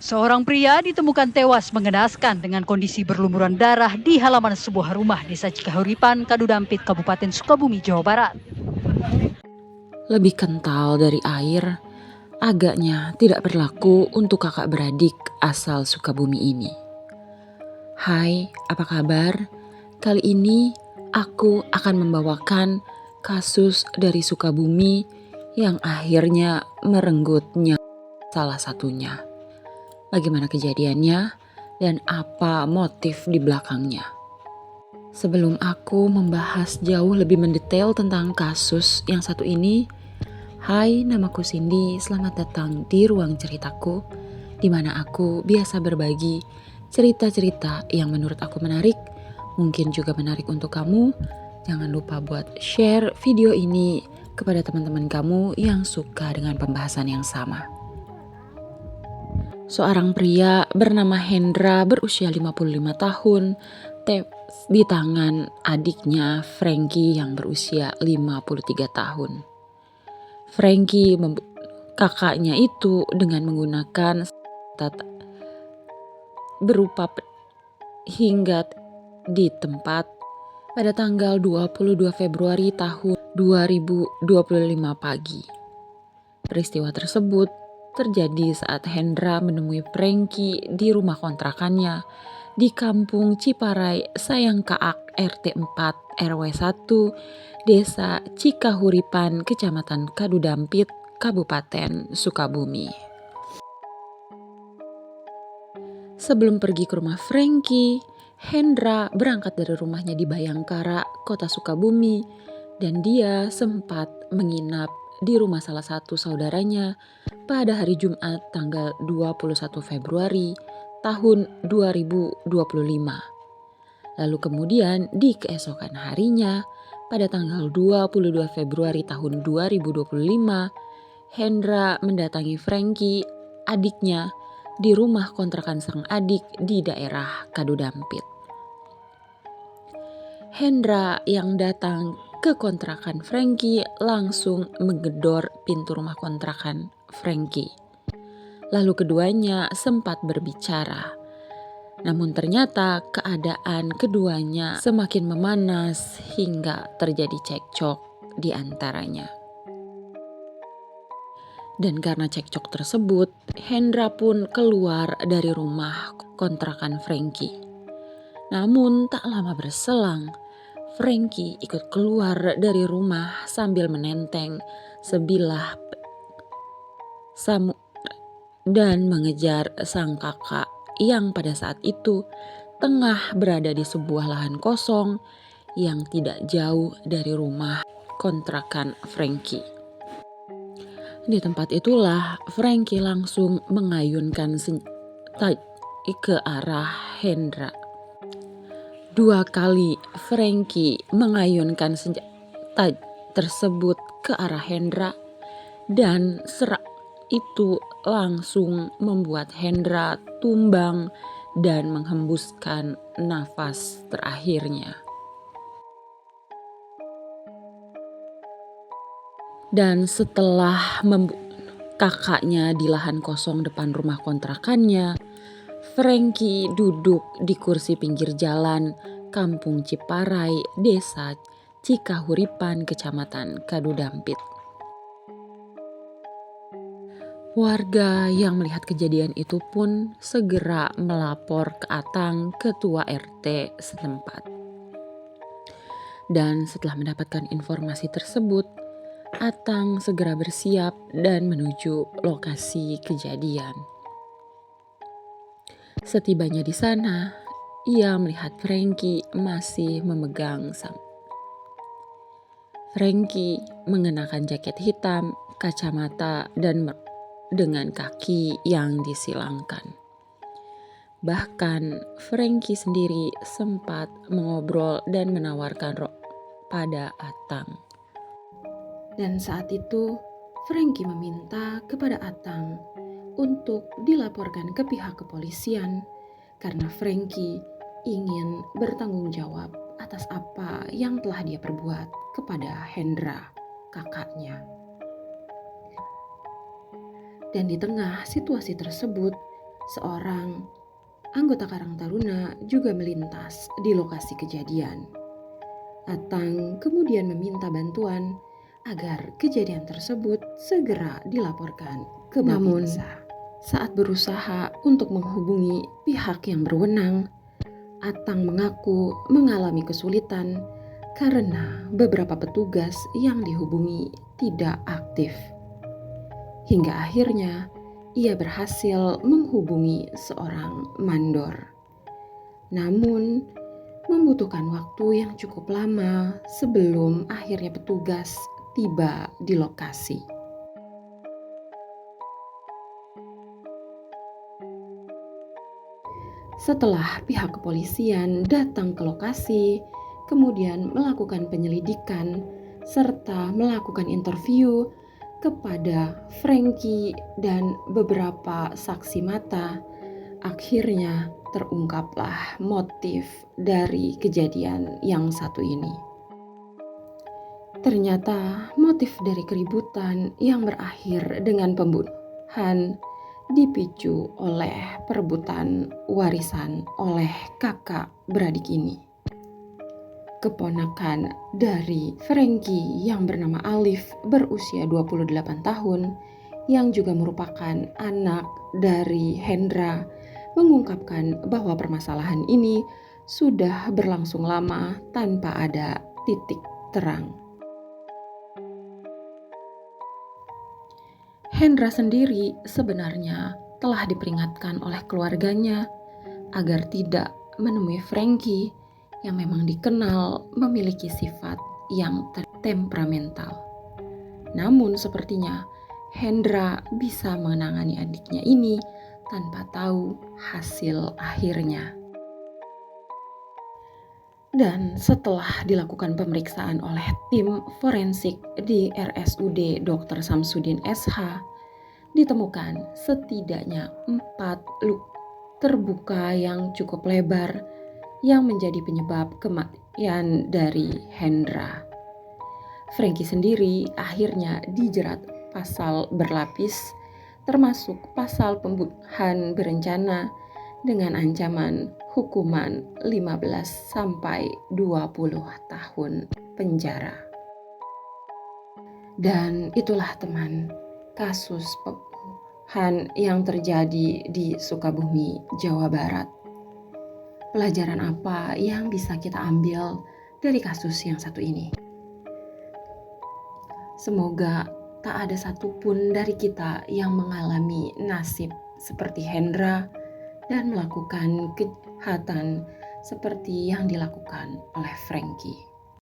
Seorang pria ditemukan tewas mengenaskan dengan kondisi berlumuran darah di halaman sebuah rumah desa Cikahuripan, Kadudampit, Kabupaten Sukabumi, Jawa Barat. Lebih kental dari air, agaknya tidak berlaku untuk kakak beradik asal Sukabumi ini. Hai, apa kabar? Kali ini aku akan membawakan kasus dari Sukabumi yang akhirnya merenggut nyawa salah satunya. Bagaimana kejadiannya dan apa motif di belakangnya. Sebelum aku membahas jauh lebih mendetail tentang kasus yang satu ini, hai, namaku Cindy, selamat datang di ruang ceritaku, di mana aku biasa berbagi cerita-cerita yang menurut aku menarik, mungkin juga menarik untuk kamu. Jangan lupa buat share video ini kepada teman-teman kamu yang suka dengan pembahasan yang sama. Seorang pria bernama Hendra berusia 55 tahun di tangan adiknya Frankie yang berusia 53 tahun. Frankie kakaknya itu dengan menggunakan berupa hingga di tempat pada tanggal 22 Februari tahun 2025 pagi. Peristiwa tersebut terjadi saat Hendra menemui Frankie di rumah kontrakannya di Kampung Ciparai, Sayangkaak, RT 4 RW 1, Desa Cikahuripan, Kecamatan Kadudampit, Kabupaten Sukabumi. Sebelum pergi ke rumah Frankie, Hendra berangkat dari rumahnya di Bayangkara, Kota Sukabumi, dan dia sempat menginap di rumah salah satu saudaranya pada hari Jumat tanggal 21 Februari tahun 2025. Lalu kemudian di keesokan harinya pada tanggal 22 Februari tahun 2025, Hendra mendatangi Frankie, adiknya, di rumah kontrakan sang adik di daerah Kadudampit. Hendra yang datang ke kontrakan Frankie langsung menggedor pintu rumah kontrakan Frankie. Lalu keduanya sempat berbicara. Namun ternyata keadaan keduanya semakin memanas hingga terjadi cekcok di antaranya. Dan karena cekcok tersebut, Hendra pun keluar dari rumah kontrakan Frankie. Namun tak lama berselang, Frankie ikut keluar dari rumah sambil menenteng sebilah dan mengejar sang kakak yang pada saat itu tengah berada di sebuah lahan kosong yang tidak jauh dari rumah kontrakan Frankie. Di tempat itulah Frankie langsung mengayunkan senjata ke arah Hendra. 2 kali Frankie mengayunkan senjata tersebut ke arah Hendra dan serak itu langsung membuat Hendra tumbang dan menghembuskan nafas terakhirnya. Dan setelah kakaknya di lahan kosong depan rumah kontrakannya, Frankie duduk di kursi pinggir jalan Kampung Ciparai, Desa Cikahuripan, Kecamatan Kadudampit. Warga yang melihat kejadian itu pun segera melapor ke Atang, ketua RT setempat. Dan setelah mendapatkan informasi tersebut, Atang segera bersiap dan menuju lokasi kejadian. Setibanya di sana, ia melihat Frankie masih memegang Frankie mengenakan jaket hitam, kacamata, dan dengan kaki yang disilangkan. Bahkan Frankie sendiri sempat mengobrol dan menawarkan pada Atang. Dan saat itu Frankie meminta kepada Atang untuk dilaporkan ke pihak kepolisian karena Frankie ingin bertanggung jawab atas apa yang telah dia perbuat kepada Hendra, kakaknya. Dan di tengah situasi tersebut, seorang anggota Karang Taruna juga melintas di lokasi kejadian. Atang kemudian meminta bantuan agar kejadian tersebut segera dilaporkan ke Babinsa. Saat berusaha untuk menghubungi pihak yang berwenang, Atang mengaku mengalami kesulitan karena beberapa petugas yang dihubungi tidak aktif. Hingga akhirnya ia berhasil menghubungi seorang mandor. Namun, membutuhkan waktu yang cukup lama sebelum akhirnya petugas tiba di lokasi. Setelah pihak kepolisian datang ke lokasi, kemudian melakukan penyelidikan serta melakukan interview kepada Frankie dan beberapa saksi mata, akhirnya terungkaplah motif dari kejadian yang satu ini. Ternyata motif dari keributan yang berakhir dengan pembunuhan dipicu oleh perebutan warisan oleh kakak beradik ini. Keponakan dari Frankie yang bernama Alif berusia 28 tahun yang juga merupakan anak dari Hendra mengungkapkan bahwa permasalahan ini sudah berlangsung lama tanpa ada titik terang. Hendra sendiri sebenarnya telah diperingatkan oleh keluarganya agar tidak menemui Frankie yang memang dikenal memiliki sifat yang temperamental. Namun sepertinya Hendra bisa menangani adiknya ini tanpa tahu hasil akhirnya. Dan setelah dilakukan pemeriksaan oleh tim forensik di RSUD Dr. Samsudin SH, ditemukan setidaknya 4 luka terbuka yang cukup lebar yang menjadi penyebab kematian dari Hendra. Frankie sendiri akhirnya dijerat pasal berlapis, termasuk pasal pembunuhan berencana dengan ancaman hukuman 15 sampai 20 tahun penjara. Dan itulah teman, kasus pembunuhan yang terjadi di Sukabumi, Jawa Barat. Pelajaran apa yang bisa kita ambil dari kasus yang satu ini? Semoga tak ada satupun dari kita yang mengalami nasib seperti Hendra dan melakukan kejahatan seperti yang dilakukan oleh Frankie.